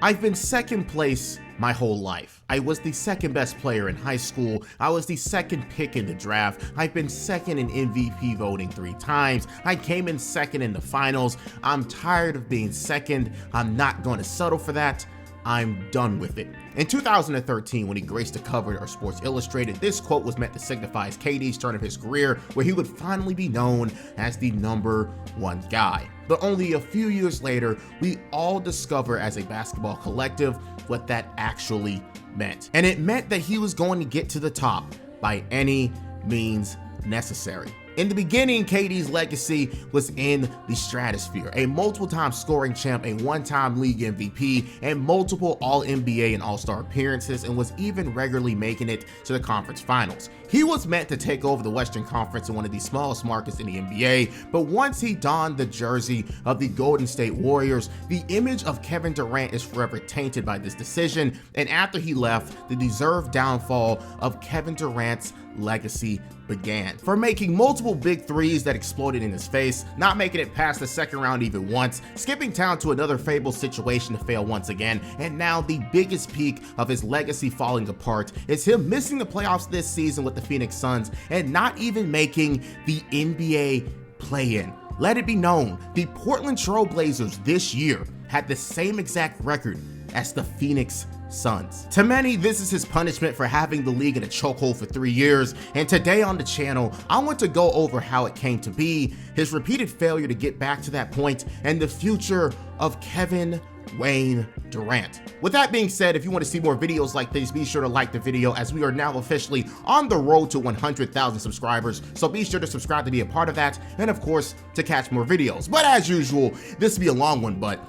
I've been second place my whole life. I was the second best player in high school. I was the second pick in the draft. I've been second in MVP voting 3 times. I came in second in the finals. I'm tired of being second. I'm not going to settle for that. I'm done with it. In 2013, when he graced the cover of Sports Illustrated, this quote was meant to signify KD's turn of his career, where he would finally be known as the #1 guy. But only a few years later, we all discover as a basketball collective what that actually meant. And it meant that he was going to get to the top by any means necessary. In the beginning, KD's legacy was in the stratosphere. A multiple-time scoring champ, a one-time league MVP, and multiple All-NBA and All-Star appearances, and was even regularly making it to the conference finals. He was meant to take over the Western Conference in one of the smallest markets in the NBA, but once he donned the jersey of the Golden State Warriors, the image of Kevin Durant is forever tainted by this decision, and after he left, the deserved downfall of Kevin Durant's legacy began. For making multiple big threes that exploded in his face, not making it past the second round even once, skipping town to another fabled situation to fail once again, and now the biggest peak of his legacy falling apart is him missing the playoffs this season with the Phoenix Suns and not even making the NBA play-in. Let it be known, the Portland Trail Blazers this year had the same exact record as the Phoenix Suns. To many, this is his punishment for having the league in a chokehold for 3 years, and today on the channel, I want to go over how it came to be, his repeated failure to get back to that point, and the future of Kevin Wayne Durant. With that being said, if you want to see more videos like this, be sure to like the video, as we are now officially on the road to 100,000 subscribers, so be sure to subscribe to be a part of that, and of course, to catch more videos. But as usual, this will be a long one, but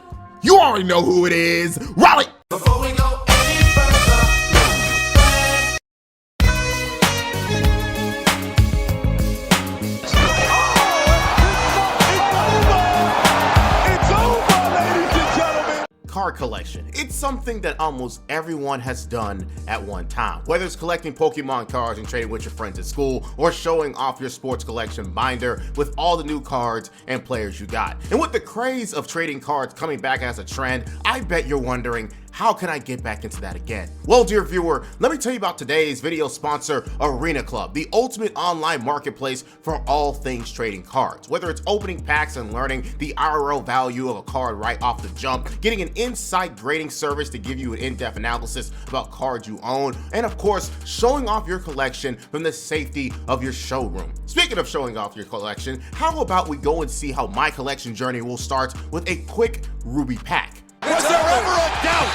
you already know who it is. Raleigh! Before we go card collection. It's something that almost everyone has done at one time. Whether it's collecting Pokemon cards and trading with your friends at school, or showing off your sports collection binder with all the new cards and players you got. And with the craze of trading cards coming back as a trend, I bet you're wondering, how can I get back into that again? Well, dear viewer, let me tell you about today's video sponsor, Arena Club, the ultimate online marketplace for all things trading cards. Whether it's opening packs and learning the IRL value of a card right off the jump, getting an insight grading service to give you an in-depth analysis about cards you own, and of course, showing off your collection from the safety of your showroom. Speaking of showing off your collection, how about we go and see how my collection journey will start with a quick Ruby pack. Was there ever a doubt?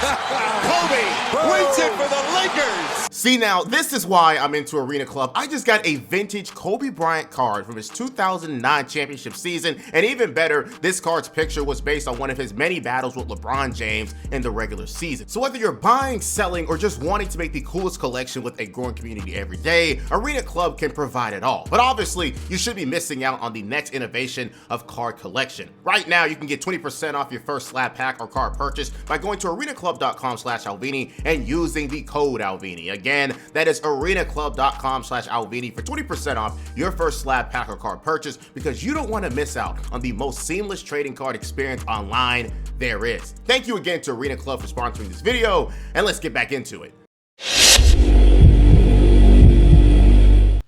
Kobe wins it for the Lakers. See, now, this is why I'm into Arena Club. I just got a vintage Kobe Bryant card from his 2009 championship season, and even better, this card's picture was based on one of his many battles with LeBron James in the regular season. So whether you're buying, selling, or just wanting to make the coolest collection with a growing community every day, Arena Club can provide it all. But obviously, you should be missing out on the next innovation of card collection. Right now, you can get 20% off your first slab pack or card purchase by going to arenaclub.com/Alvini and using the code Alvini. Again, that is arenaclub.com/Alvini for 20% off your first slab pack or card purchase, because you don't want to miss out on the most seamless trading card experience online there is. Thank you again to Arena Club for sponsoring this video, and let's get back into it.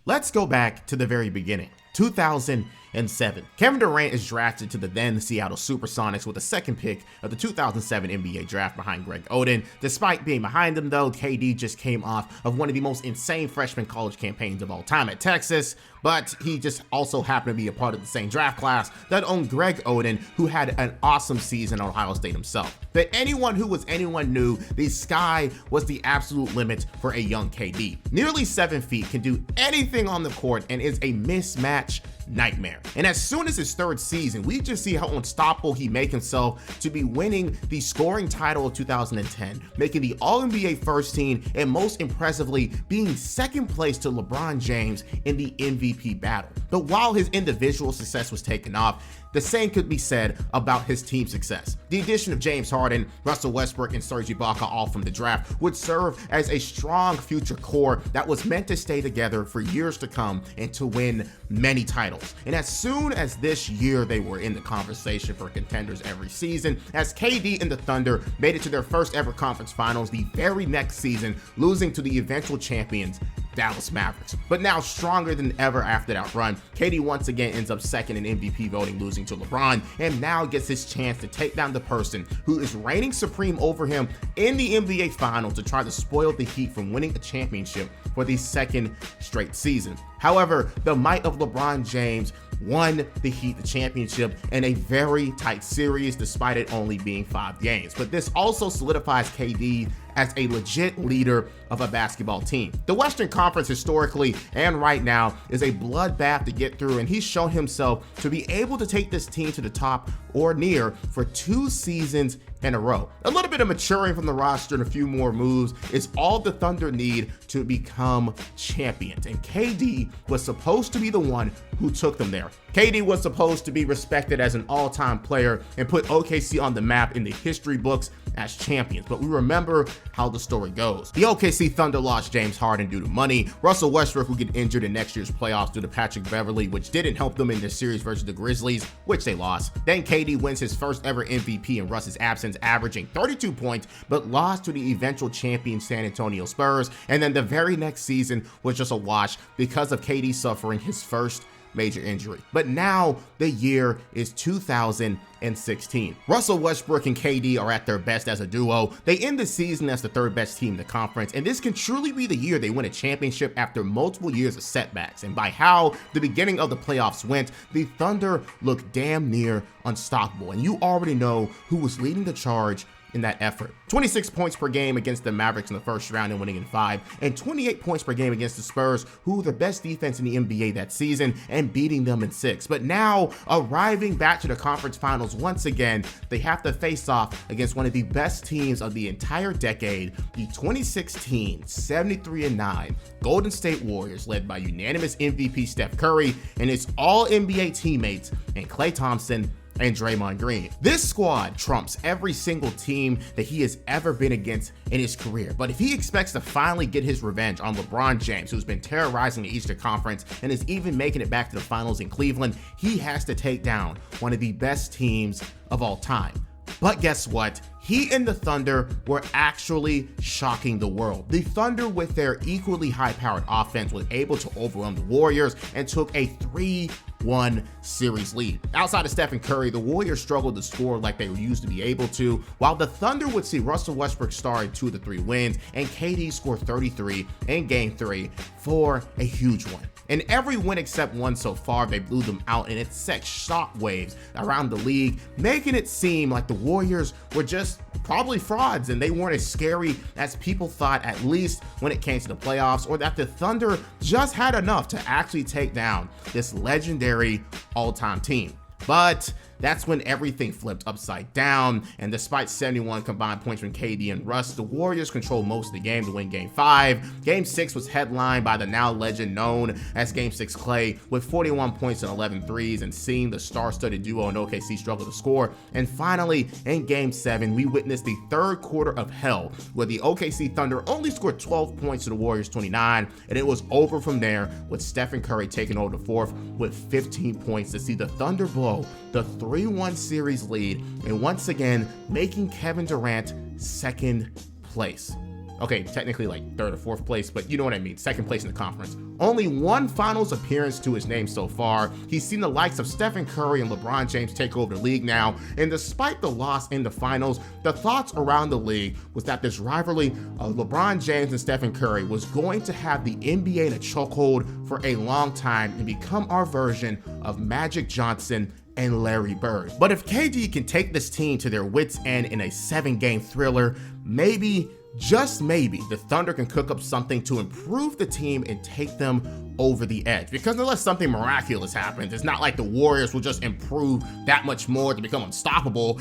Let's go back to the very beginning. 2007. Kevin Durant is drafted to the then Seattle Supersonics with the second pick of the 2007 NBA draft behind Greg Oden. Despite being behind him though, KD just came off of one of the most insane freshman college campaigns of all time at Texas, but he just also happened to be a part of the same draft class that owned Greg Oden, who had an awesome season at Ohio State himself. But anyone who was anyone knew the sky was the absolute limit for a young KD. Nearly 7 feet, can do anything on the court, and is a mismatch nightmare. And as soon as his third season, we just see how unstoppable he made himself to be winning the scoring title of 2010, making the All-NBA first team, and most impressively, being second place to LeBron James in the MVP battle. But while his individual success was taken off, The same could be said about his team success. The addition of James Harden, Russell Westbrook, and Serge Ibaka, all from the draft, would serve as a strong future core that was meant to stay together for years to come and to win many titles. And as soon as this year they were in the conversation for contenders every season, as KD and the Thunder made it to their first ever conference finals the very next season, losing to the eventual champions, Dallas Mavericks. But now stronger than ever after that run, KD once again ends up second in MVP voting, losing to LeBron, and now gets his chance to take down the person who is reigning supreme over him in the NBA Finals to try to spoil the Heat from winning a championship for the second straight season. However, the might of LeBron James won the Heat the championship in a very tight series, despite it only being 5 games. But this also solidifies KD as a legit leader of a basketball team. The Western Conference historically and right now is a bloodbath to get through, and he's shown himself to be able to take this team to the top or near for 2 seasons in a row. A little bit of maturing from the roster and a few more moves is all the Thunder need to become champions, and KD was supposed to be the one who took them there. KD was supposed to be respected as an all-time player and put OKC on the map in the history books as champions, but we remember how the story goes. The OKC Thunder lost James Harden due to money, Russell Westbrook will get injured in next year's playoffs due to Patrick Beverley, which didn't help them in their series versus the Grizzlies, which they lost. Then KD wins his first ever MVP in Russ's absence, averaging 32 points, but lost to the eventual champion San Antonio Spurs, and then the very next season was just a wash because of KD suffering his first major injury. But now the year is 2016. Russell Westbrook and KD are at their best as a duo. They end the season as the 3rd best team in the conference, and this can truly be the year they win a championship after multiple years of setbacks. And by how the beginning of the playoffs went, the Thunder looked damn near unstoppable, and you already know who was leading the charge in that effort. 26 points per game against the Mavericks in the first round and winning in 5, and 28 points per game against the Spurs, who were the best defense in the NBA that season, and beating them in 6. But now, arriving back to the conference finals once again, they have to face off against one of the best teams of the entire decade, the 2016 73-9 Golden State Warriors, led by unanimous MVP Steph Curry and his all-NBA teammates and Klay Thompson and Draymond Green. This squad trumps every single team that he has ever been against in his career. But if he expects to finally get his revenge on LeBron James, who's been terrorizing the Eastern Conference and is even making it back to the finals in Cleveland, he has to take down one of the best teams of all time. But guess what? He and the Thunder were actually shocking the world. The Thunder, with their equally high-powered offense, was able to overwhelm the Warriors and took a 3-1 series lead. Outside of Stephen Curry, the Warriors struggled to score like they used to be able to, while the Thunder would see Russell Westbrook star in 2 of the 3 wins, and KD score 33 in Game 3 for a huge one. In every win except one so far, they blew them out, and it set shockwaves around the league, making it seem like the Warriors were just probably frauds and they weren't as scary as people thought, at least when it came to the playoffs, or that the Thunder just had enough to actually take down this legendary all-time team. But that's when everything flipped upside down, and despite 71 combined points from KD and Russ, the Warriors controlled most of the game to win Game 5. Game 6 was headlined by the now legend known as Game 6 Klay, with 41 points and 11 threes, and seeing the star-studded duo in OKC struggle to score. And finally, in Game 7, we witnessed the 3rd quarter of hell, where the OKC Thunder only scored 12 points to the Warriors 29, and it was over from there, with Stephen Curry taking over the 4th with 15 points to see the Thunder blow the 3-1 series lead, and once again making Kevin Durant 2nd place. Okay, technically like 3rd or 4th place, but you know what I mean, 2nd place in the conference. Only one finals appearance to his name so far. He's seen the likes of Stephen Curry and LeBron James take over the league now, and despite the loss in the finals, the thoughts around the league was that this rivalry of LeBron James and Stephen Curry was going to have the NBA in a chokehold for a long time and become our version of Magic Johnson and Larry Bird. But if KD can take this team to their wits' end in a 7-game thriller, maybe, just maybe, the Thunder can cook up something to improve the team and take them over the edge. Because unless something miraculous happens, it's not like the Warriors will just improve that much more to become unstoppable,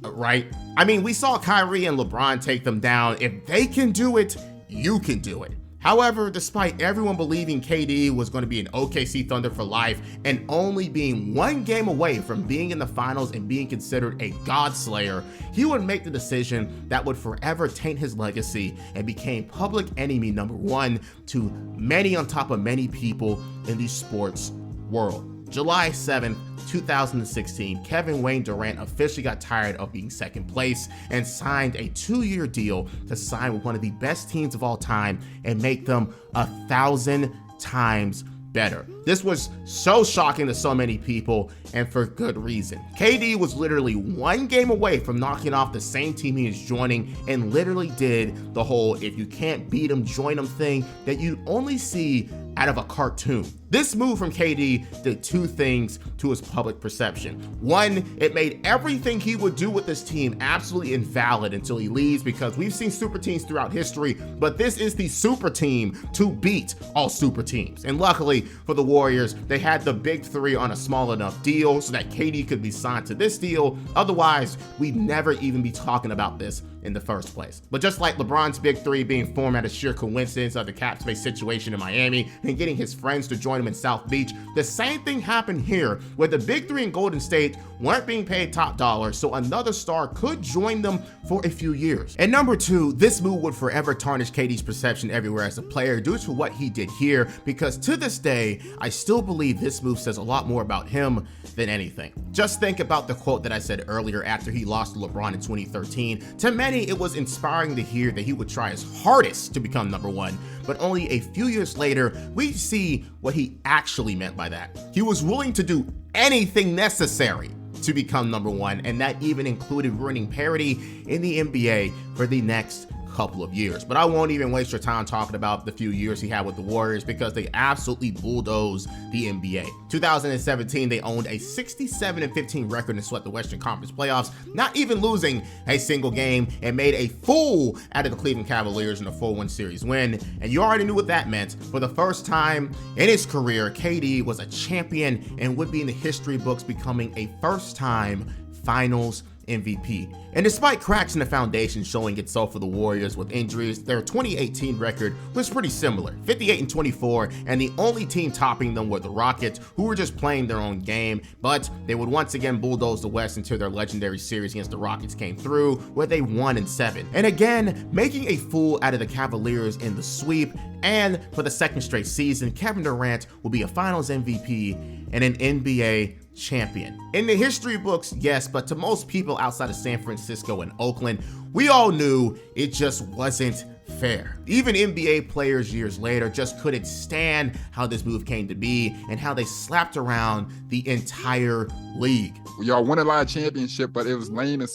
right? I mean, we saw Kyrie and LeBron take them down. If they can do it, you can do it. However, despite everyone believing KD was going to be an OKC Thunder for life and only being one game away from being in the finals and being considered a god slayer, he would make the decision that would forever taint his legacy and became public enemy number one to many on top of many people in the sports world. July 7th, 2016, Kevin Wayne Durant officially got tired of being second place and signed a 2-year deal to sign with one of the best teams of all time and make them 1,000 times better. This was so shocking to so many people, and for good reason. KD was literally one game away from knocking off the same team he is joining and literally did the whole if you can't beat him, join him thing that you only see out of a cartoon. This move from KD did two things to his public perception. One, it made everything he would do with this team absolutely invalid until he leaves, because we've seen super teams throughout history, but this is the super team to beat all super teams. And luckily for the Warriors, they had the big three on a small enough deal so that KD could be signed to this deal. Otherwise, we'd never even be talking about this in the first place. But just like LeBron's big three being formed out of sheer coincidence of the cap space situation in Miami and getting his friends to join him in South Beach, the same thing happened here where the big three in Golden State weren't being paid top dollar, so another star could join them for a few years. And number two, this move would forever tarnish KD's perception everywhere as a player due to what he did here, because to this day, I still believe this move says a lot more about him than anything. Just think about the quote that I said earlier after he lost to LeBron in 2013. To many, it was inspiring to hear that he would try his hardest to become number one, but only a few years later, we see what he actually meant by that. He was willing to do anything necessary to become number one, and that even included ruining parity in the NBA for the next couple of years. But I won't even waste your time talking about the few years he had with the Warriors, because they absolutely bulldozed the NBA. 2017, they owned a 67-15 record and swept the Western Conference playoffs, not even losing a single game, and made a fool out of the Cleveland Cavaliers in a 4-1 series win. And you already knew what that meant. For the first time in his career, KD was a champion and would be in the history books, becoming a first-time Finals MVP. And despite cracks in the foundation showing itself for the Warriors with injuries, their 2018 record was pretty similar, 58-24, and the only team topping them were the Rockets, who were just playing their own game, but they would once again bulldoze the West until their legendary series against the Rockets came through, where they won in 7. And again, making a fool out of the Cavaliers in the sweep, and for the second straight season, Kevin Durant will be a Finals MVP and an NBA champion. In the history books, yes, but to most people outside of San Francisco and Oakland, we all knew it just wasn't fair. Even NBA players years later just couldn't stand how this move came to be and how they slapped around the entire league. Y'all won a lot of championship, but it was lame as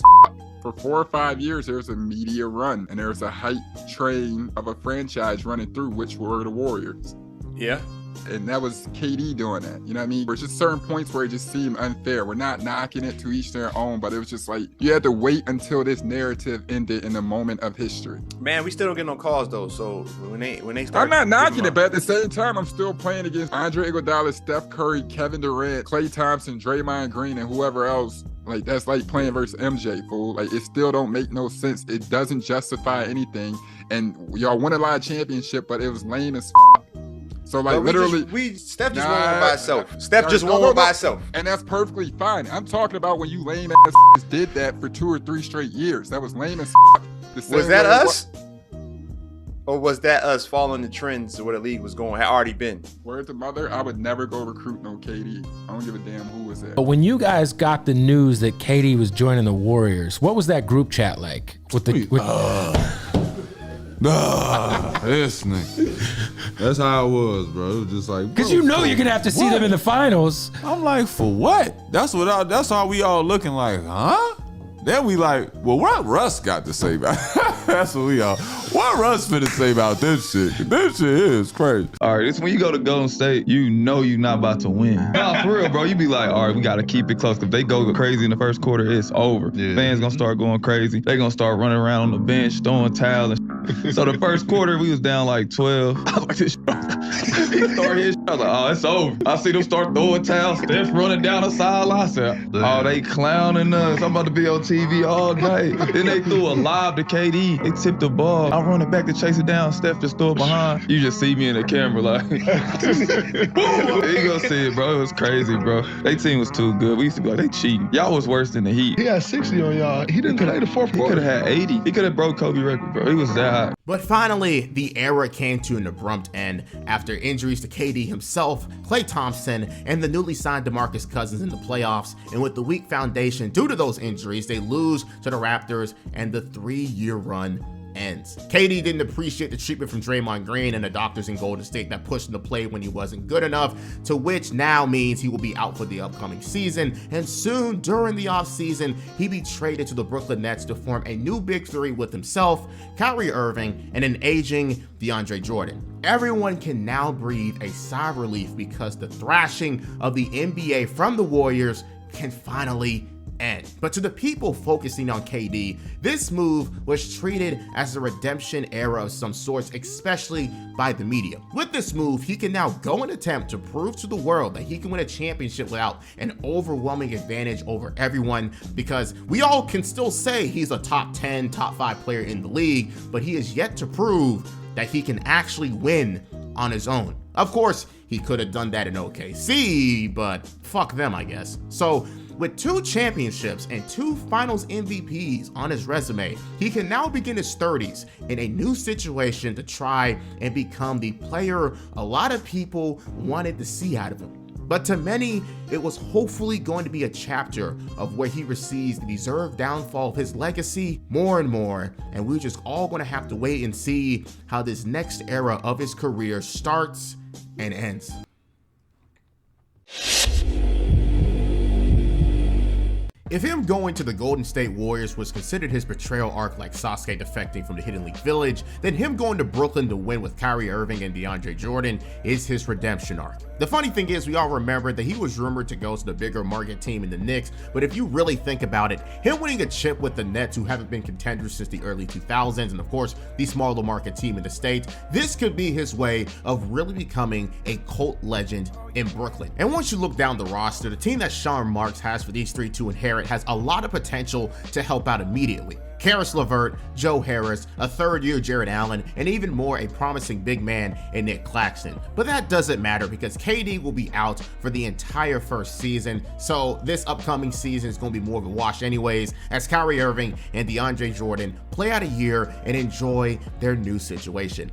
For 4 or 5 years, there was a media run, and there was a hype train of a franchise running through, which were the Warriors. Yeah. And that was KD doing that. You know what I mean? There's just certain points where it just seemed unfair. We're not knocking it, to each their own, but it was just like, you had to wait until this narrative ended in the moment of history. Man, we still don't get no calls though. So when they start, I'm not knocking it, but at the same time, I'm still playing against Andre Iguodala, Steph Curry, Kevin Durant, Klay Thompson, Draymond Green, and whoever else. Like, that's like playing versus MJ, fool. Like, it still don't make no sense. It doesn't justify anything. And y'all won a lot of championship, but it was lame as So, like, literally, Steph just won one by itself. Steph just won one by itself. And that's perfectly fine. I'm talking about when you lame ass did that for 2 or 3 straight years. That was lame as Was that us? Or was that us following the trends of where the league was going? Had already been. Word to mother, I would never go recruit no KD. I don't give a damn who was there. But when you guys got the news that KD was joining the Warriors, what was that group chat like? With the this nigga. That's how it was, bro. It was just like, because you know you're gonna have to see them in the finals. I'm like, for what? That's how we all looking like, huh? Then we like, well, what Russ got to say about it? That's what we all. What Russ finna say about this shit? This shit is crazy. All right, it's when you go to Golden State, you know you're not about to win. Nah, for real, bro. You be like, all right, we gotta keep it close. If they go crazy in the first quarter, it's over. Yeah. Fans gonna start going crazy. They gonna start running around on the bench, throwing towels and shit. So the first quarter, we was down like 12. I was like, this he started his shit. I was like, oh, it's over. I see them start throwing towels, Steph running down the sideline. I said, oh, they clowning us. I'm about to be on TV all night. Then they threw a lob to KD. They tipped the ball. I'm running back to chase it down. Steph just throw it behind. You just see me in the camera like, you gonna see it, bro. It was crazy, bro. They team was too good. We used to be like, they cheating. Y'all was worse than the Heat. He had 60 on y'all. He didn't play the fourth quarter. He could have had 80. He could have broke Kobe record, bro. He was that high. But finally, the era came to an abrupt end after injuries to KD himself, Klay Thompson, and the newly signed DeMarcus Cousins in the playoffs. And with the weak foundation due to those injuries, they lose to the Raptors and the 3-year run ends. KD didn't appreciate the treatment from Draymond Green and the doctors in Golden State that pushed him to play when he wasn't good enough, to which now means he will be out for the upcoming season. And soon during the offseason, he'll be traded to the Brooklyn Nets to form a new big three with himself, Kyrie Irving, and an aging DeAndre Jordan. Everyone can now breathe a sigh of relief because the thrashing of the NBA from the Warriors can finally end. But to the people focusing on KD, this move was treated as a redemption era of some sorts, especially by the media. With this move, he can now go and attempt to prove to the world that he can win a championship without an overwhelming advantage over everyone, because we all can still say he's a top 10, top 5 player in the league, but he is yet to prove that he can actually win on his own. Of course, he could have done that in OKC, but fuck them, I guess. So with 2 championships and 2 finals MVPs on his resume, he can now begin his 30s in a new situation to try and become the player a lot of people wanted to see out of him. But to many, it was hopefully going to be a chapter of where he receives the deserved downfall of his legacy more and more, and we're just all going to have to wait and see how this next era of his career starts and ends. If him going to the Golden State Warriors was considered his betrayal arc like Sasuke defecting from the Hidden League Village, then him going to Brooklyn to win with Kyrie Irving and DeAndre Jordan is his redemption arc. The funny thing is, we all remember that he was rumored to go to the bigger market team in the Knicks, but if you really think about it, him winning a chip with the Nets, who haven't been contenders since the early 2000s, and of course, the smaller market team in the States, this could be his way of really becoming a cult legend in Brooklyn. And once you look down the roster, the team that Sean Marks has for these 3 to inherit has a lot of potential to help out immediately. Karis LeVert, Joe Harris, a third-year Jared Allen, and even more a promising big man in Nick Claxton. But that doesn't matter because KD will be out for the entire first season, so this upcoming season is going to be more of a wash anyways, as Kyrie Irving and DeAndre Jordan play out a year and enjoy their new situation.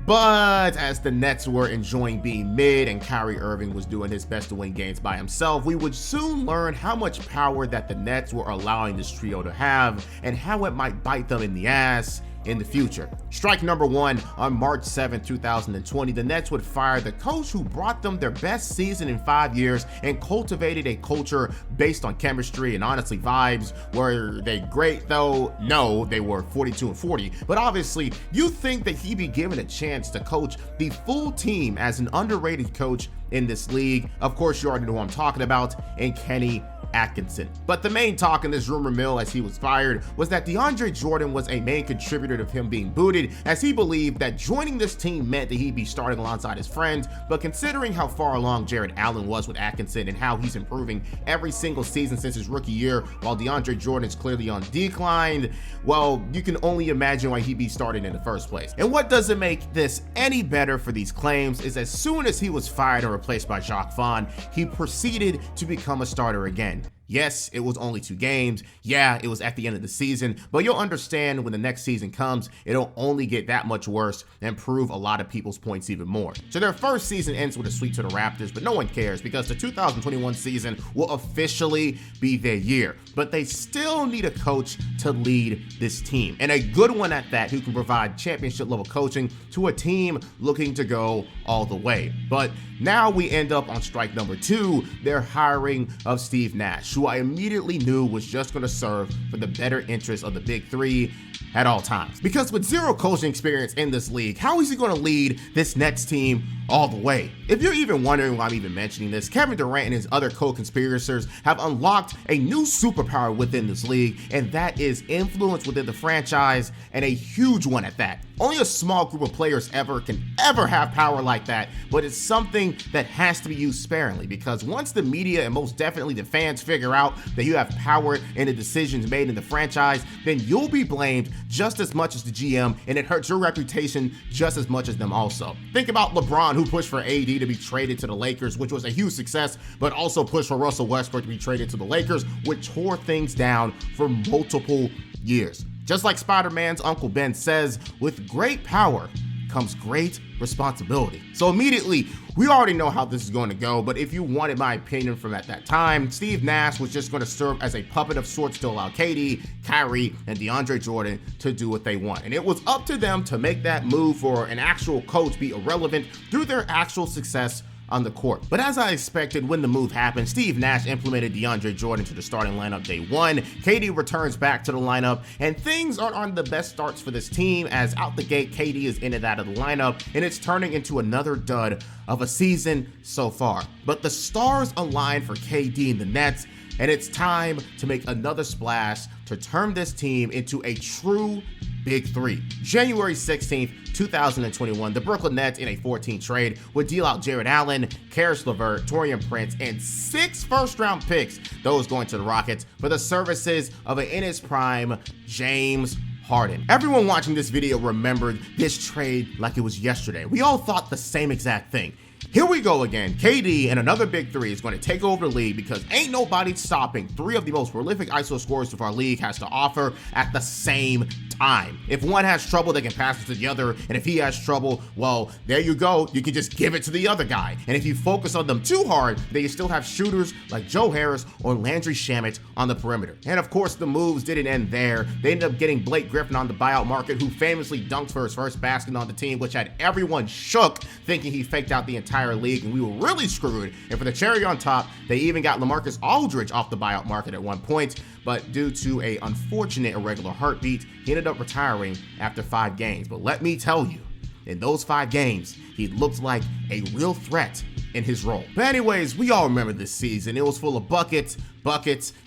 But as the Nets were enjoying being mid and Kyrie Irving was doing his best to win games by himself, we would soon learn how much power that the Nets were allowing this trio to have and how it might bite them in the ass in the future. Strike number 1, on March 7, 2020, the Nets would fire the coach who brought them their best season in 5 years and cultivated a culture based on chemistry and honestly vibes. Were they great though? No, they were 42-40, but obviously you think that he'd be given a chance to coach the full team as an underrated coach in this league. Of course, you already know who I'm talking about, and Kenny Atkinson. But the main talk in this rumor mill as he was fired was that DeAndre Jordan was a main contributor to him being booted, as he believed that joining this team meant that he'd be starting alongside his friends. But considering how far along Jared Allen was with Atkinson and how he's improving every single season since his rookie year, while DeAndre Jordan is clearly on decline, well, you can only imagine why he'd be starting in the first place. And what doesn't make this any better for these claims is as soon as he was fired and replaced by Jacques Vaughn, he proceeded to become a starter again. Yes, it was only 2 games. Yeah, it was at the end of the season, but you'll understand when the next season comes, it'll only get that much worse and prove a lot of people's points even more. So their first season ends with a sweep to the Raptors, but no one cares because the 2021 season will officially be their year. But they still need a coach to lead this team, and a good one at that, who can provide championship level coaching to a team looking to go all the way. But now we end up on strike number 2, their hiring of Steve Nash, who I immediately knew was just going to serve for the better interest of the big 3 at all times. Because with 0 coaching experience in this league, how is he going to lead this Nets team all the way? If you're even wondering why I'm even mentioning this, Kevin Durant and his other co-conspirators have unlocked a new superpower within this league, and that is influence within the franchise, and a huge one at that. Only a small group of players can ever have power like that, but it's something that has to be used sparingly, because once the media and most definitely the fans figure out that you have power in the decisions made in the franchise, then you'll be blamed just as much as the GM, and it hurts your reputation just as much as them also. Think about LeBron, who pushed for AD to be traded to the Lakers, which was a huge success, but also pushed for Russell Westbrook to be traded to the Lakers, which tore things down for multiple years. Just like Spider-Man's Uncle Ben says, with great power comes great responsibility. So immediately, we already know how this is going to go, but if you wanted my opinion from at that time, Steve Nash was just going to serve as a puppet of sorts to allow KD, Kyrie, and DeAndre Jordan to do what they want. And it was up to them to make that move for an actual coach be irrelevant through their actual success on the court. But as I expected, when the move happened, Steve Nash implemented DeAndre Jordan to the starting lineup day one. KD returns back to the lineup, and things aren't on the best starts for this team, as out the gate, KD is in and out of the lineup, and it's turning into another dud of a season so far. But the stars align for KD and the Nets, and it's time to make another splash to turn this team into a true Big Three. January 16th, 2021, the Brooklyn Nets in a 14 trade would deal out Jared Allen, Karis LeVert, Taurean Prince, and 6 first-round picks, those going to the Rockets, for the services of an in his prime James Harden. Everyone watching this video remembered this trade like it was yesterday. We all thought the same exact thing. Here we go again. KD and another Big Three is going to take over the league because ain't nobody stopping 3 of the most prolific ISO scorers of our league has to offer at the same time. If one has trouble, they can pass it to the other, and if he has trouble, well, there you go. You can just give it to the other guy. And if you focus on them too hard, then you still have shooters like Joe Harris or Landry Shamet on the perimeter. And of course, the moves didn't end there. They ended up getting Blake Griffin on the buyout market, who famously dunked for his first basket on the team, which had everyone shook, thinking he faked out the entire league, and we were really screwed. And for the cherry on top, they even got LaMarcus Aldridge off the buyout market at one point, but due to a unfortunate irregular heartbeat, he ended up retiring after 5 games. But let me tell you, in those 5 games, he looked like a real threat in his role. But anyways, we all remember this season. It was full of buckets,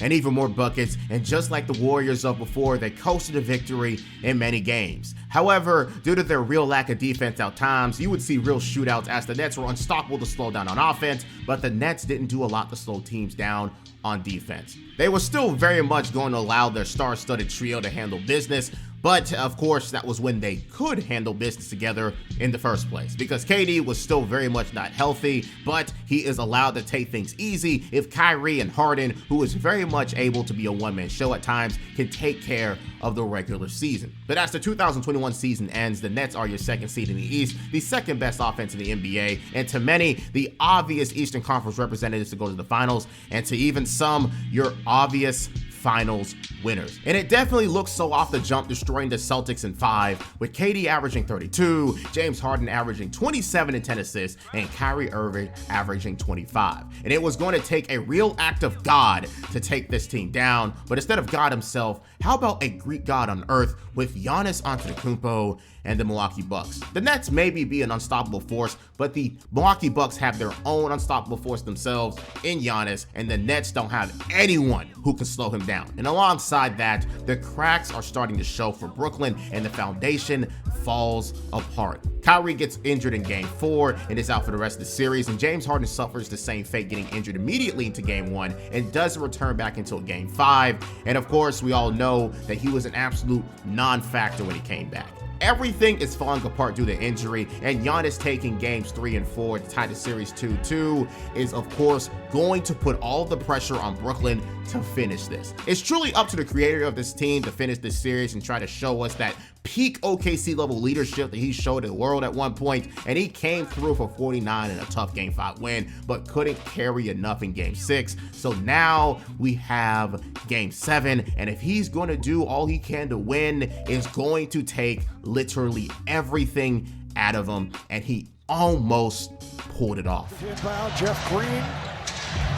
and even more buckets, and just like the Warriors of before, they coasted a victory in many games. However, due to their real lack of defense at times, you would see real shootouts as the Nets were unstoppable to slow down on offense, but the Nets didn't do a lot to slow teams down on defense. They were still very much going to allow their star-studded trio to handle business, but of course, that was when they could handle business together in the first place, because KD was still very much not healthy, but he is allowed to take things easy if Kyrie and Harden, who is very much able to be a one-man show at times, can take care of the regular season. But as the 2021 season ends, the Nets are your second seed in the East, the second best offense in the NBA, and to many, the obvious Eastern Conference representatives to go to the finals, and to even some, your obvious finals winners. And it definitely looks so off the jump, destroying the Celtics in 5, with KD averaging 32, James Harden averaging 27 and 10 assists, and Kyrie Irving averaging 25. And it was going to take a real act of God to take this team down, but instead of God himself, how about a Greek god on earth with Giannis Antetokounmpo and the Milwaukee Bucks? The Nets maybe be an unstoppable force, but the Milwaukee Bucks have their own unstoppable force themselves in Giannis, and the Nets don't have anyone who can slow him down. And alongside that, the cracks are starting to show for Brooklyn, and the foundation falls apart. Kyrie gets injured in Game 4 and is out for the rest of the series, and James Harden suffers the same fate, getting injured immediately into Game 1 and doesn't return back until Game 5. And of course, we all know that he was an absolute non-factor when he came back. Everything is falling apart due to injury, and Giannis taking games 3 and 4 to tie the series 2-2 is of course going to put all the pressure on Brooklyn to finish this. It's truly up to the creator of this team to finish this series and try to show us that peak OKC level leadership that he showed the world at one point, and he came through for 49 in a tough Game 5 win, but couldn't carry enough in Game 6. So now we have Game 7, and if he's going to do all he can to win, it's going to take literally everything out of him, and he almost pulled it off. Inbound, Jeff Green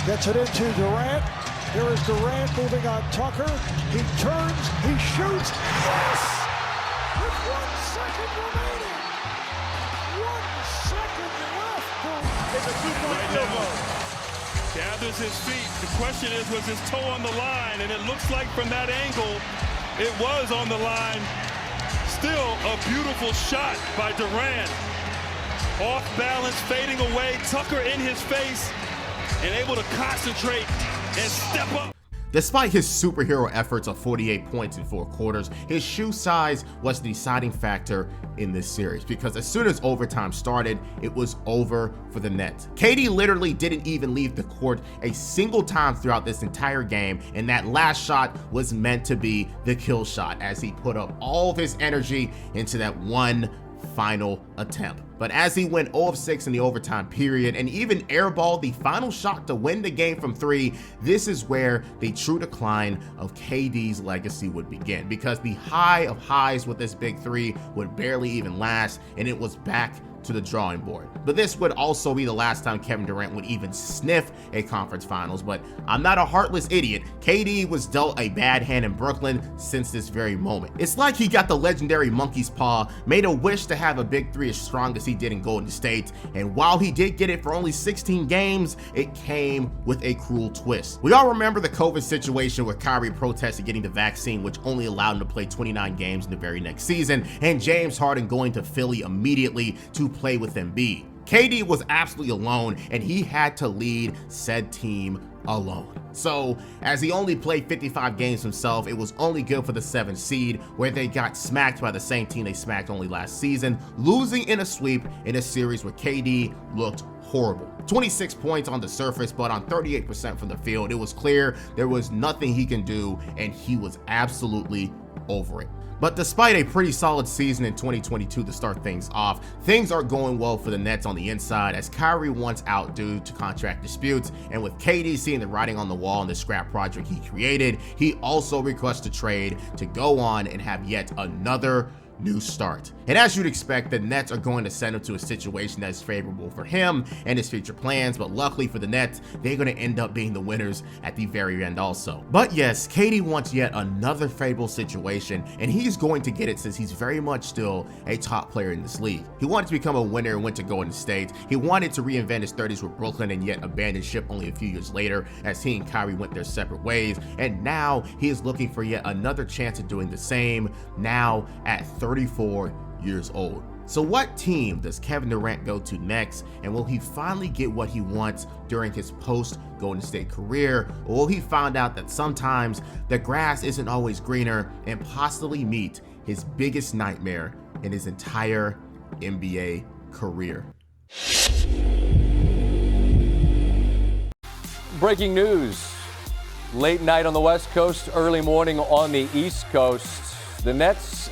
gets it into Durant. Here is Durant moving on Tucker. He turns, he shoots. Yes! With 1 second remaining. 1 second left. It's a 2-point field goal. Gathers his feet. The question is, was his toe on the line? And it looks like from that angle, it was on the line. Still a beautiful shot by Durant. Off balance, fading away. Tucker in his face and able to concentrate and step up. Despite his superhero efforts of 48 points in 4 quarters, his shoe size was the deciding factor in this series, because as soon as overtime started, it was over for the Nets. KD literally didn't even leave the court a single time throughout this entire game, and that last shot was meant to be the kill shot as he put up all of his energy into that one final attempt. But as he went 0 of 6 in the overtime period and even airballed the final shot to win the game from 3, this is where the true decline of KD's legacy would begin, because the high of highs with this big 3 would barely even last, and it was back to the drawing board. But this would also be the last time Kevin Durant would even sniff a conference finals. But I'm not a heartless idiot. KD was dealt a bad hand in Brooklyn since this very moment. It's like he got the legendary monkey's paw, made a wish to have a big 3 as strong as he did in Golden State, and while he did get it for only 16 games, it came with a cruel twist. We all remember the COVID situation where Kyrie protested getting the vaccine, which only allowed him to play 29 games in the very next season, and James Harden going to Philly immediately to play with Embiid. KD was absolutely alone, and he had to lead said team alone. So as he only played 55 games himself, it was only good for the 7th seed, where they got smacked by the same team they smacked only last season, losing in a sweep in a series where KD looked horrible. 26 points on the surface, but on 38% from the field, it was clear there was nothing he can do, and he was absolutely over it. But despite a pretty solid season in 2022 to start things off, things aren't going well for the Nets on the inside, as Kyrie wants out due to contract disputes, and with KD seeing the writing on the wall in the scrap project he created, he also requests a trade to go on and have yet another new start. And as you'd expect, the Nets are going to send him to a situation that is favorable for him and his future plans, but luckily for the Nets, they're going to end up being the winners at the very end also. But yes, KD wants yet another favorable situation, and he's going to get it since he's very much still a top player in this league. He wanted to become a winner and went to Golden State. He wanted to reinvent his 30s with Brooklyn and yet abandoned ship only a few years later as he and Kyrie went their separate ways, and now he is looking for yet another chance at doing the same, now at 34 years old. So what team does Kevin Durant go to next, and will he finally get what he wants during his post Golden State career, or will he find out that sometimes the grass isn't always greener and possibly meet his biggest nightmare in his entire NBA career? Breaking news. Late night on the West Coast, early morning on the East Coast. The Nets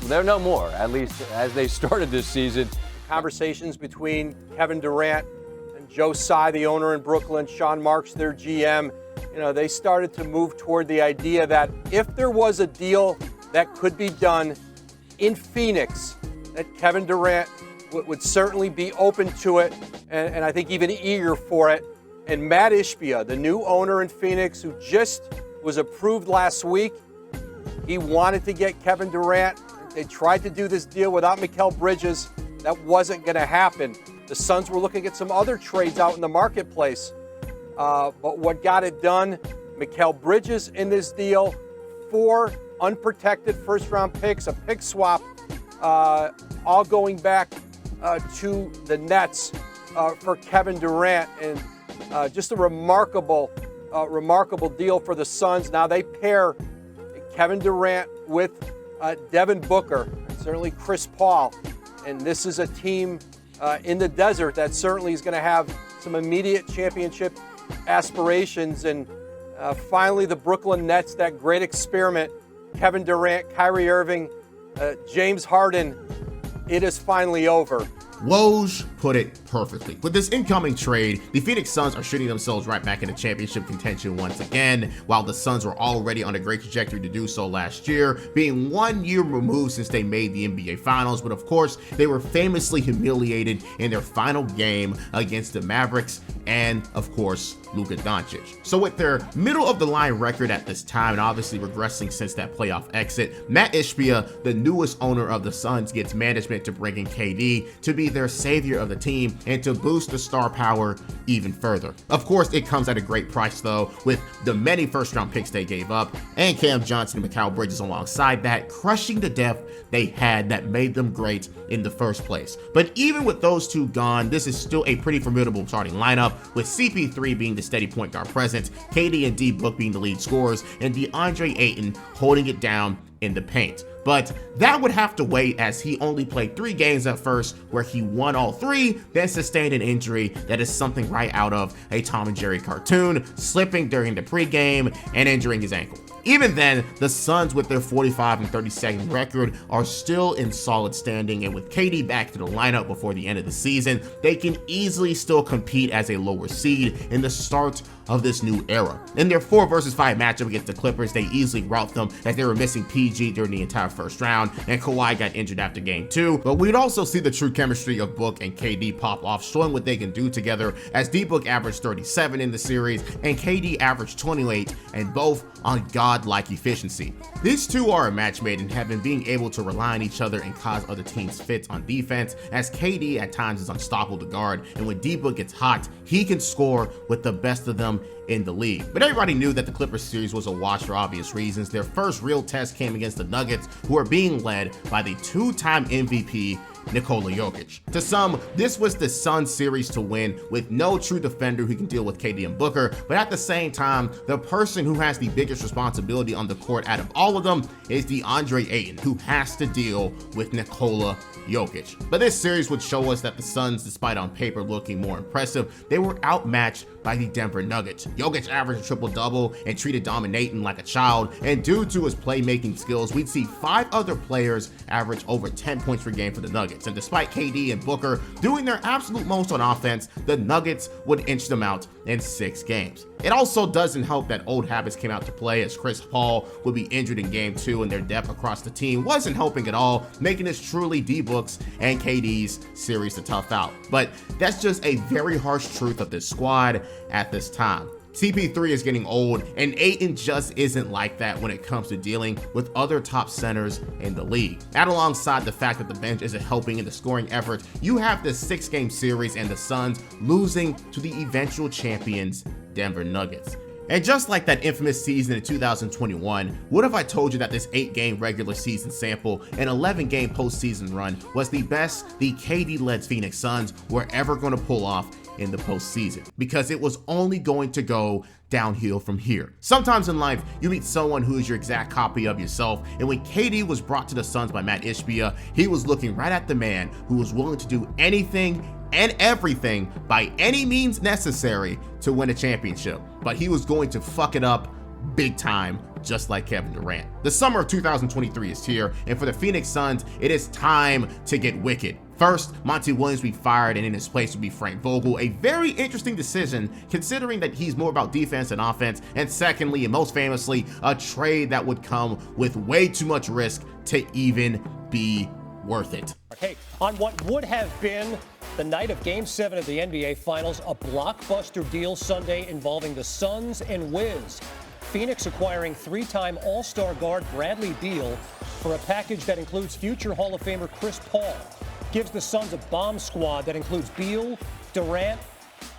they're no more, at least as they started this season. Conversations between Kevin Durant and Joe Tsai, the owner in Brooklyn, Sean Marks, their GM, they started to move toward the idea that if there was a deal that could be done in Phoenix, that Kevin Durant would certainly be open to it, and I think even eager for it. And Matt Ishbia, the new owner in Phoenix, who just was approved last week, he wanted to get Kevin Durant. They tried to do this deal without Mikal Bridges. That wasn't going to happen. The Suns were looking at some other trades out in the marketplace. But what got it done, Mikal Bridges in this deal, 4 unprotected first-round picks, a pick swap, all going back to the Nets for Kevin Durant. And just a remarkable deal for the Suns. Now they pair Kevin Durant with Devin Booker, and certainly Chris Paul. And this is a team in the desert that certainly is going to have some immediate championship aspirations. And finally, the Brooklyn Nets, that great experiment, Kevin Durant, Kyrie Irving, James Harden, it is finally over. Woj put it perfectly. With this incoming trade, the Phoenix Suns are shooting themselves right back into championship contention once again, while the Suns were already on a great trajectory to do so last year, being 1 year removed since they made the NBA Finals. But of course, they were famously humiliated in their final game against the Mavericks and, of course, Luka Doncic. So with their middle-of-the-line record at this time, and obviously regressing since that playoff exit, Matt Ishbia, the newest owner of the Suns, gets management to bring in KD to be be their savior of the team and to boost the star power even further. Of course, it comes at a great price though, with the many first-round picks they gave up, and Cam Johnson and Mikal Bridges alongside that, crushing the depth they had that made them great in the first place. But even with those two gone, this is still a pretty formidable starting lineup, with CP3 being the steady point guard presence, KD and D-Book being the lead scorers, and DeAndre Ayton holding it down in the paint. But that would have to wait, as he only played 3 games at first, where he won all 3, then sustained an injury that is something right out of a Tom and Jerry cartoon, slipping during the pregame and injuring his ankle. Even then, the Suns, with their 45-32 record, are still in solid standing, and with KD back to the lineup before the end of the season, they can easily still compete as a lower seed in the start of this new era. In their 4 versus 5 matchup against the Clippers, they easily rout them, as they were missing PG during the entire first round, and Kawhi got injured after game 2. But we'd also see the true chemistry of Book and KD pop off, showing what they can do together, as D-Book averaged 37 in the series, and KD averaged 28, and both on godlike efficiency. These two are a match made in heaven, being able to rely on each other and cause other teams fits on defense, as KD at times is unstoppable to guard, and when D-Book gets hot, he can score with the best of them in the league. But everybody knew that the Clippers series was a wash for obvious reasons. Their first real test came against the Nuggets, who are being led by the 2-time MVP Nikola Jokic. To some, this was the Suns series to win, with no true defender who can deal with KD and Booker, but at the same time, the person who has the biggest responsibility on the court out of all of them is DeAndre Ayton, who has to deal with Nikola Jokic. But this series would show us that the Suns, despite on paper looking more impressive, they were outmatched by the Denver Nuggets. Jokic averaged a triple-double and treated dominating like a child, and due to his playmaking skills, we'd see 5 other players average over 10 points per game for the Nuggets. And despite KD and Booker doing their absolute most on offense, the Nuggets would inch them out in 6 games. It also doesn't help that old habits came out to play, as Chris Paul would be injured in game 2, and their depth across the team wasn't helping at all, making this truly D-Book's and KD's series to tough out. But that's just a very harsh truth of this squad at this time. CP3 is getting old, and Ayton just isn't like that when it comes to dealing with other top centers in the league. Add alongside the fact that the bench isn't helping in the scoring effort, you have this 6-game series and the Suns losing to the eventual champions, Denver Nuggets. And just like that infamous season in 2021, what if I told you that this 8-game regular season sample and 11-game postseason run was the best the KD-led Phoenix Suns were ever going to pull off in the postseason, because it was only going to go downhill from here. Sometimes in life, you meet someone who is your exact copy of yourself, and when KD was brought to the Suns by Matt Ishbia, he was looking right at the man who was willing to do anything and everything by any means necessary to win a championship, but he was going to fuck it up big time, just like Kevin Durant. The summer of 2023 is here, and for the Phoenix Suns, it is time to get wicked. First, Monty Williams will be fired, and in his place will be Frank Vogel, a very interesting decision considering that he's more about defense than offense. And secondly, and most famously, a trade that would come with way too much risk to even be worth it. Hey, on what would have been the night of Game 7 of the NBA Finals, a blockbuster deal Sunday involving the Suns and Wiz. Phoenix acquiring 3-time All-Star guard Bradley Beal for a package that includes future Hall of Famer Chris Paul. Gives the Suns a bomb squad that includes Beal, Durant,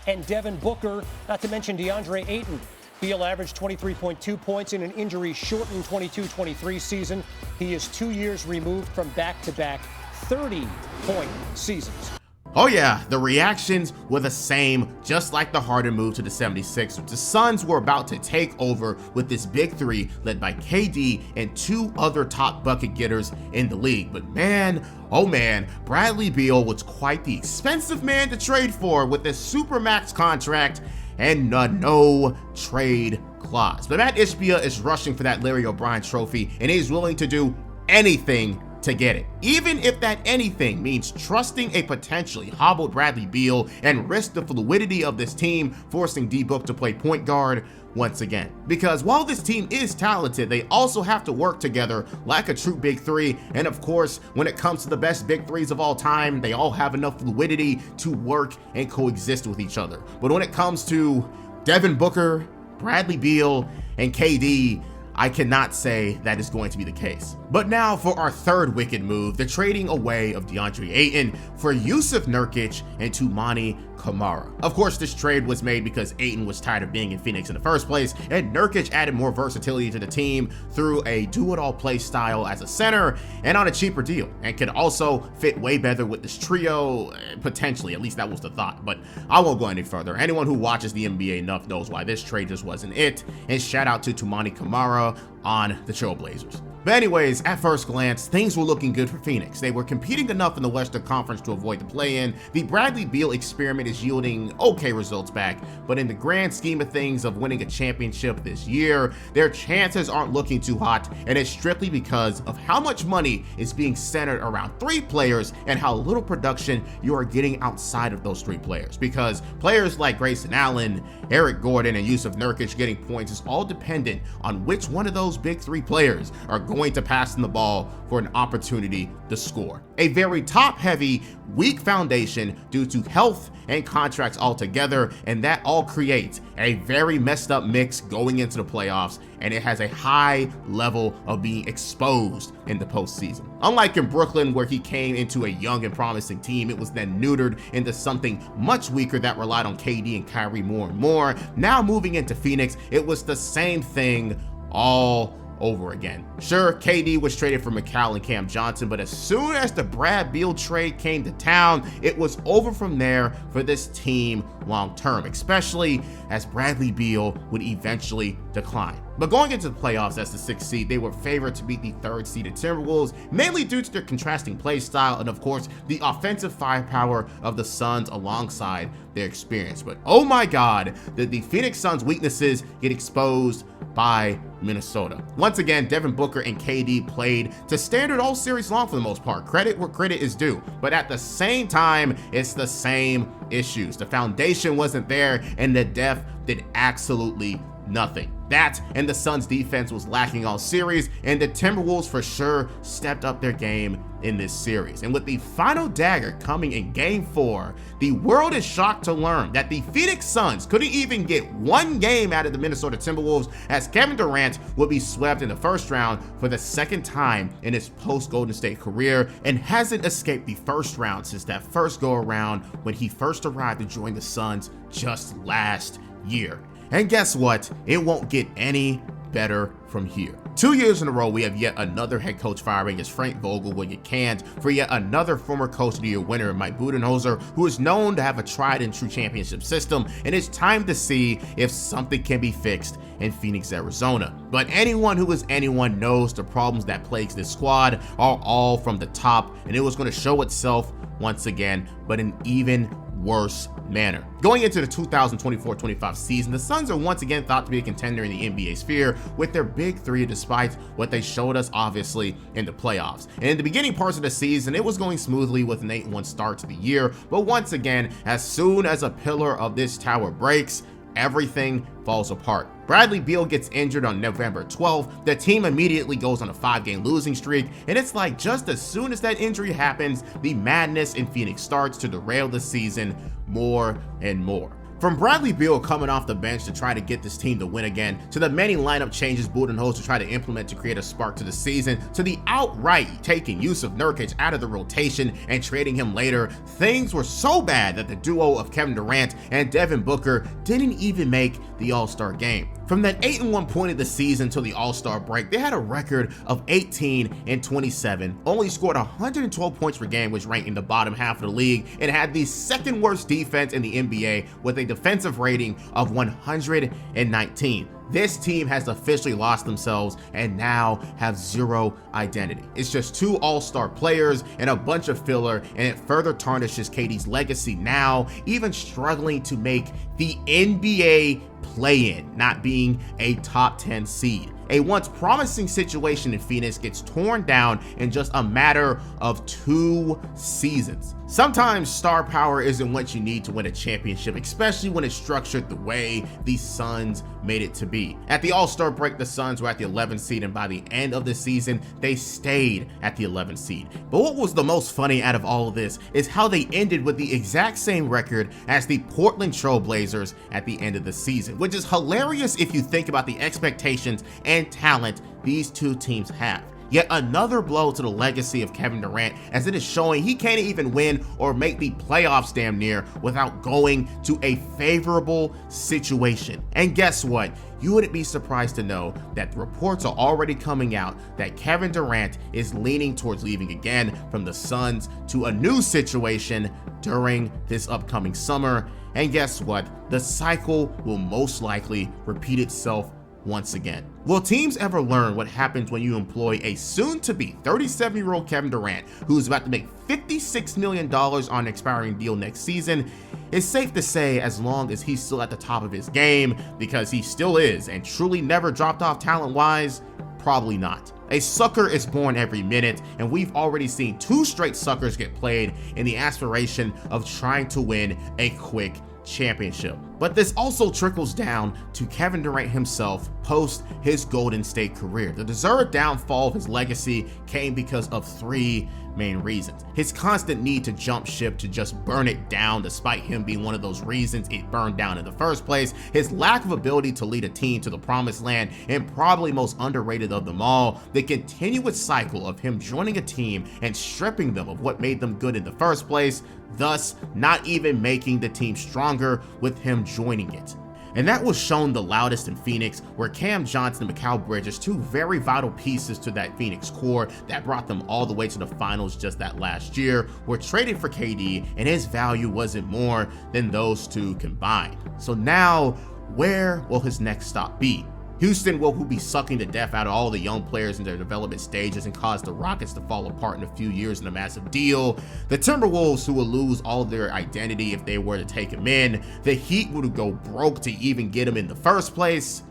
and Devin Booker, not to mention DeAndre Ayton. Beal averaged 23.2 points in an injury-shortened 22-23 season. He is 2 years removed from back-to-back 30-point seasons. Oh yeah, the reactions were the same, just like the Harden move to the 76ers. The Suns were about to take over with this big 3 led by KD and 2 other top bucket getters in the league. But man, oh man, Bradley Beal was quite the expensive man to trade for, with this supermax contract and a no trade clause. But Matt Ishbia is rushing for that Larry O'Brien trophy, and he's willing to do anything to get it, even if that anything means trusting a potentially hobbled Bradley Beal and risk the fluidity of this team, forcing D-Book to play point guard once again. Because while this team is talented, they also have to work together like a true big 3, and of course, when it comes to the best big 3s of all time, they all have enough fluidity to work and coexist with each other. But when it comes to Devin Booker, Bradley Beal, and KD, I cannot say that is going to be the case. But now for our third wicked move, the trading away of DeAndre Ayton for Jusuf Nurkic and Toumani Camara. Of course, this trade was made because Ayton was tired of being in Phoenix in the first place, and Nurkic added more versatility to the team through a do-it-all play style as a center and on a cheaper deal, and could also fit way better with this trio, potentially. At least that was the thought, but I won't go any further. Anyone who watches the NBA enough knows why this trade just wasn't it, and shout out to Toumani Camara on the Trailblazers. But anyways, at first glance, things were looking good for Phoenix. They were competing enough in the Western Conference to avoid the play-in. The Bradley Beal experiment is yielding okay results back, but in the grand scheme of things of winning a championship this year, their chances aren't looking too hot, and it's strictly because of how much money is being centered around 3 players and how little production you are getting outside of those 3 players. Because players like Grayson Allen, Eric Gordon, and Jusuf Nurkic getting points is all dependent on which one of those big 3 players are going to pass them the ball for an opportunity to score. A very top-heavy, weak foundation due to health and contracts altogether, and that all creates a very messed up mix going into the playoffs, and it has a high level of being exposed in the postseason. Unlike in Brooklyn, where he came into a young and promising team, it was then neutered into something much weaker that relied on KD and Kyrie more and more. Now moving into Phoenix, it was the same thing all over again. Sure, KD was traded for McCall and Cam Johnson, but as soon as the Brad Beal trade came to town, it was over from there for this team long term, especially as Bradley Beal would eventually decline. But going into the playoffs as the 6th seed, they were favored to beat the 3rd seeded Timberwolves, mainly due to their contrasting play style and of course the offensive firepower of the Suns alongside their experience. But oh my God, did the Phoenix Suns' weaknesses get exposed by Minnesota. Once again, Devin Booker and KD played to standard all series long for the most part. Credit where credit is due. But at the same time, it's the same issues. The foundation wasn't there, and the depth did absolutely nothing. That and the Suns' defense was lacking all series, and the Timberwolves for sure stepped up their game in this series. And with the final dagger coming in Game 4, the world is shocked to learn that the Phoenix Suns couldn't even get one game out of the Minnesota Timberwolves, as Kevin Durant would be swept in the first round for the 2nd time in his post-Golden State career, and hasn't escaped the first round since that first go-around when he first arrived to join the Suns just last year. And guess what? It won't get any better from here. 2 years in a row, we have yet another head coach firing as Frank Vogel will get canned for yet another former Coach of the Year winner, Mike Budenholzer, who is known to have a tried and true championship system, and it's time to see if something can be fixed in Phoenix, Arizona. But anyone who is anyone knows the problems that plagues this squad are all from the top, and it was going to show itself once again, but in even worse manner. Going into the 2024-25 season, the Suns are once again thought to be a contender in the NBA sphere with their big 3, despite what they showed us obviously in the playoffs. And in the beginning parts of the season, it was going smoothly with an 8-1 start to the year, but once again, as soon as a pillar of this tower breaks, everything falls apart. Bradley Beal gets injured on November 12th. The team immediately goes on a 5-game losing streak, and it's like just as soon as that injury happens, the madness in Phoenix starts to derail the season more and more. From Bradley Beal coming off the bench to try to get this team to win again, to the many lineup changes Budenholzer tried to implement to create a spark to the season, to the outright taking Jusuf Nurkic out of the rotation and trading him later, things were so bad that the duo of Kevin Durant and Devin Booker didn't even make the All-Star game. From that 8-1 point of the season till the All-Star break, they had a record of 18-27, only scored 112 points per game, which ranked in the bottom half of the league, and had the 2nd worst defense in the NBA with a defensive rating of 119. This team has officially lost themselves and now have zero identity. It's just 2 all-star players and a bunch of filler, and it further tarnishes KD's legacy now, even struggling to make the NBA play-in, not being a top 10 seed. A once promising situation in Phoenix gets torn down in just a matter of 2 seasons. Sometimes star power isn't what you need to win a championship, especially when it's structured the way the Suns made it to be. At the All-Star break, the Suns were at the 11th seed, and by the end of the season, they stayed at the 11th seed. But what was the most funny out of all of this is how they ended with the exact same record as the Portland Trail Blazers at the end of the season, which is hilarious if you think about the expectations and talent these two teams have. Yet another blow to the legacy of Kevin Durant, as it is showing he can't even win or make the playoffs damn near without going to a favorable situation. And guess what? You wouldn't be surprised to know that reports are already coming out that Kevin Durant is leaning towards leaving again from the Suns to a new situation during this upcoming summer. And guess what? The cycle will most likely repeat itself once again. Will teams ever learn what happens when you employ a soon-to-be 37-year-old Kevin Durant, who is about to make $56 million on an expiring deal next season? It's safe to say, as long as he's still at the top of his game, because he still is and truly never dropped off talent-wise, probably not. A sucker is born every minute, and we've already seen 2 straight suckers get played in the aspiration of trying to win a quick championship. But this also trickles down to Kevin Durant himself post his Golden State career. The deserved downfall of his legacy came because of 3 main reasons. His constant need to jump ship to just burn it down, despite him being one of those reasons it burned down in the first place. His lack of ability to lead a team to the promised land, and probably most underrated of them all, the continuous cycle of him joining a team and stripping them of what made them good in the first place, thus not even making the team stronger with him joining it. And that was shown the loudest in Phoenix, where Cam Johnson and Mikal Bridges, 2 very vital pieces to that Phoenix core that brought them all the way to the finals just that last year, were traded for KD, and his value wasn't more than those 2 combined. So now, where will his next stop be? Houston will be sucking the death out of all the young players in their development stages and cause the Rockets to fall apart in a few years in a massive deal. The Timberwolves, who will lose all their identity if they were to take him in. The Heat would go broke to even get him in the first place.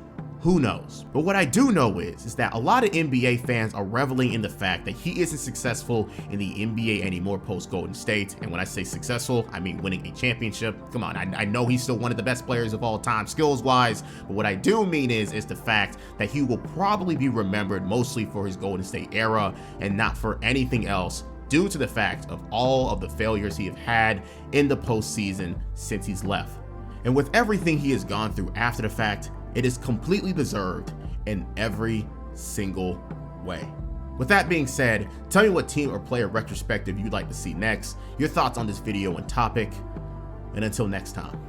Who knows? But what I do know is that a lot of NBA fans are reveling in the fact that he isn't successful in the NBA anymore post Golden State. And when I say successful, I mean winning a championship. Come on, I know he's still one of the best players of all time skills wise, but what I do mean is the fact that he will probably be remembered mostly for his Golden State era and not for anything else, due to the fact of all of the failures he have had in the postseason since he's left. And with everything he has gone through after the fact, it is completely deserved in every single way. With that being said, tell me what team or player retrospective you'd like to see next, your thoughts on this video and topic, and until next time.